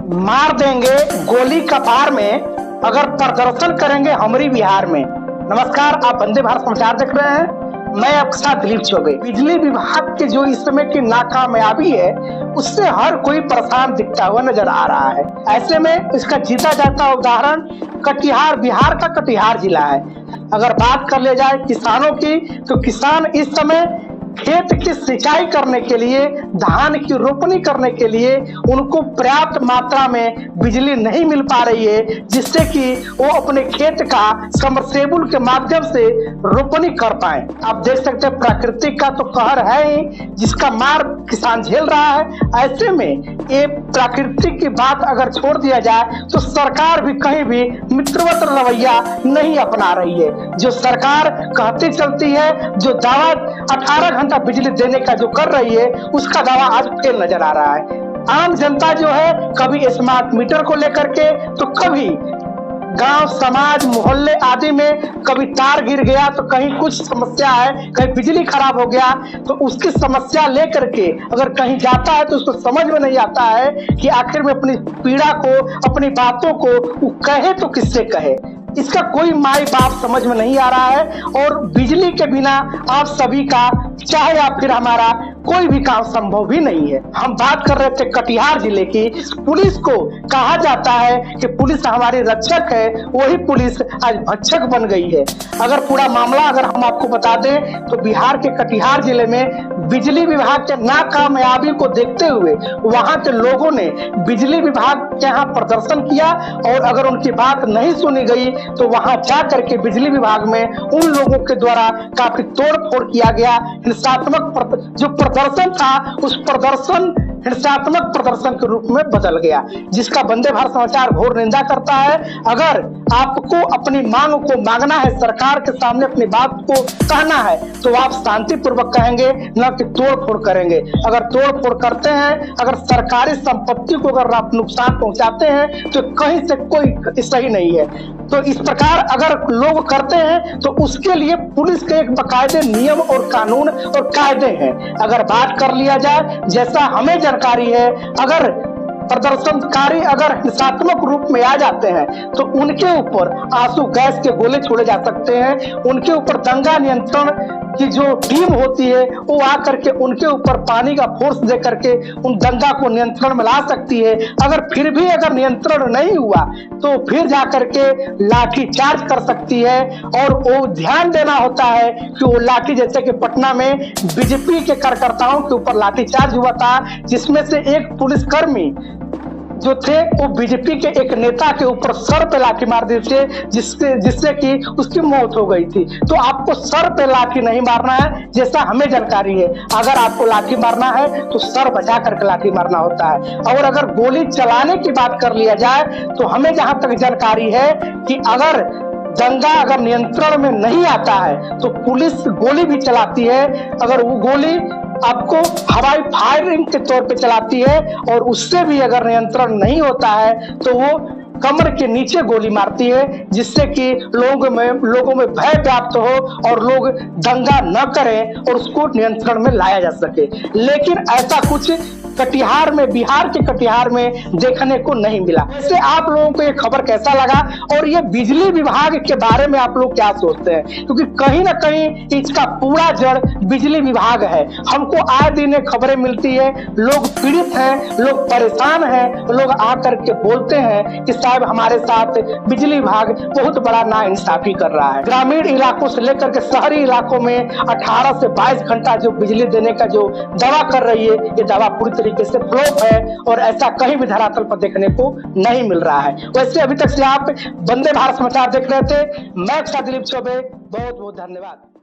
मार देंगे गोली कपार में अगर प्रदर्शन करेंगे हमारी बिहार में। नमस्कार, आप वंदे भारत समाचार देख रहे हैं। मैं आपके साथ दिलीप चौबे। बिजली विभाग के जो इस समय की नाकामयाबी है उससे हर कोई परेशान दिखता हुआ नजर आ रहा है। ऐसे में इसका जीता जाता उदाहरण कटिहार, बिहार का कटिहार जिला है। अगर बात कर ले जाए किसानों की, तो किसान इस समय खेत की सिंचाई करने के लिए, धान की रोपनी करने के लिए उनको पर्याप्त मात्रा में बिजली नहीं मिल पा रही है, जिससे कि वो अपने खेत का सबमर्सिबल के माध्यम से रोपनी कर पाए। आप देख सकते हैं प्राकृतिक का तो कहर है ही, जिसका मार किसान झेल रहा है। ऐसे में ये प्राकृतिक की बात अगर छोड़ दिया जाए तो सरकार भी कहीं भी मित्रवत रवैया नहीं अपना रही है। जो सरकार कहती चलती है, जो दावा 18 घंटा बिजली देने का जो कर रही है, उसका दावा आज फेल नजर आ रहा है। आम जनता जो है कभी स्मार्ट मीटर को लेकर के, तो कभी गांव समाज मोहल्ले आदि में कभी तार गिर गया, तो कहीं कुछ समस्या है, कहीं बिजली खराब हो गया, तो उसकी समस्या लेकर के अगर कहीं जाता है तो उसको समझ में नहीं आता है कि आखिर में अपनी पीड़ा को, अपनी बातों को वो कहे तो किससे कहे। इसका कोई माई बाप समझ में नहीं आ रहा है। और बिजली के बिना आप सभी का, चाहे या फिर हमारा, कोई भी काम संभव भी नहीं है। हम बात कर रहे थे कटिहार जिले की। पुलिस को कहा जाता है कि पुलिस हमारी रक्षक है, वही पुलिस आज भक्षक बन गई है। अगर पूरा मामला अगर हम आपको बता दें तो बिहार के कटिहार जिले में बिजली विभाग के नाकामयाबी को देखते हुए वहां के लोगों ने बिजली विभाग के यहाँ प्रदर्शन किया, और अगर उनकी बात नहीं सुनी गई तो वहां जा करके बिजली विभाग में उन लोगों के द्वारा काफी तोड़ फोड़ किया गया। हिंसात्मक जो प्रदर्शन था, उस प्रदर्शन हिंसात्मक प्रदर्शन के रूप में बदल गया, जिसका वंदे भारत समाचार घोर निंदा करता है। अगर आपको अपनी मांग को मांगना है, सरकार के सामने अपनी बात को कहना है, तो आप शांतिपूर्वक कहेंगे, न कि तोड़ फोड़ करेंगे। अगर तोड़ फोड़ करते हैं, अगर सरकारी संपत्ति को अगर आप नुकसान पहुंचाते हैं, तो कहीं से कोई सही नहीं है। तो इस प्रकार अगर लोग करते हैं तो उसके लिए पुलिस के एक बाकायदे नियम और कानून और कायदे हैं। अगर बात कर लिया जाए, जैसा हमें जानकारी है, अगर प्रदर्शनकारी अगर हिंसात्मक रूप में आ जाते हैं तो उनके ऊपर आंसू गैस के गोले छोड़े जा सकते हैं। उनके ऊपर दंगा नियंत्रण की जो टीम होती है वो आकर के उनके ऊपर पानी का फोर्स दे करके उन दंगा को नियंत्रण में ला सकती है। अगर फिर भी अगर नियंत्रण नहीं हुआ तो फिर जाकर के लाठी चार्ज कर सकती है। और वो ध्यान देना होता है कि वो लाठी, जैसे कि पटना में बीजेपी के कार्यकर्ताओं के ऊपर लाठी चार्ज हुआ था, जिसमें से एक पुलिसकर्मी जो थे वो बीजेपी के एक नेता के ऊपर सर पे लाठी मार दी थी, जिससे कि उसकी मौत हो गई थी। तो आपको सर पे लाठी नहीं मारना है, जैसा हमें जानकारी है। अगर आपको लाठी मारना है तो सर बचा करके लाठी मारना होता है। और अगर गोली चलाने की बात कर लिया जाए तो हमें जहां तक जानकारी है कि अगर दंगा अगर नियंत्रण में नहीं आता है तो पुलिस गोली भी चलाती है। अगर वो गोली आपको हवाई फायरिंग के तौर पे चलाती है, और उससे भी अगर नियंत्रण नहीं होता है तो वो कमर के नीचे गोली मारती है, जिससे कि लोगों में भय व्याप्त हो और लोग दंगा न करें और उसको नियंत्रण में लाया जा सके। लेकिन ऐसा कुछ कटिहार में, बिहार के कटिहार में देखने को नहीं मिला। ऐसे आप लोगों को ये खबर कैसा लगा, और ये बिजली विभाग के बारे में आप लोग क्या सोचते हैं? क्योंकि कहीं ना कहीं इसका पूरा जड़ बिजली विभाग है। हमको आए दिन खबरें मिलती है, लोग पीड़ित हैं, लोग परेशान हैं, लोग आकर के बोलते हैं कि साहब हमारे साथ बिजली विभाग बहुत बड़ा नाइंसाफी कर रहा है। ग्रामीण इलाकों से लेकर के शहरी इलाकों में 18 से 22 घंटा जो बिजली देने का जो दावा कर रही है, ये दावा पूरी तरीके से फ्लॉप है, और ऐसा कहीं भी धरातल पर देखने को नहीं मिल रहा है। वैसे अभी तक से आप वंदे भारत समाचार देख रहे थे। मैं दिलीप चौबे, बहुत बहुत धन्यवाद।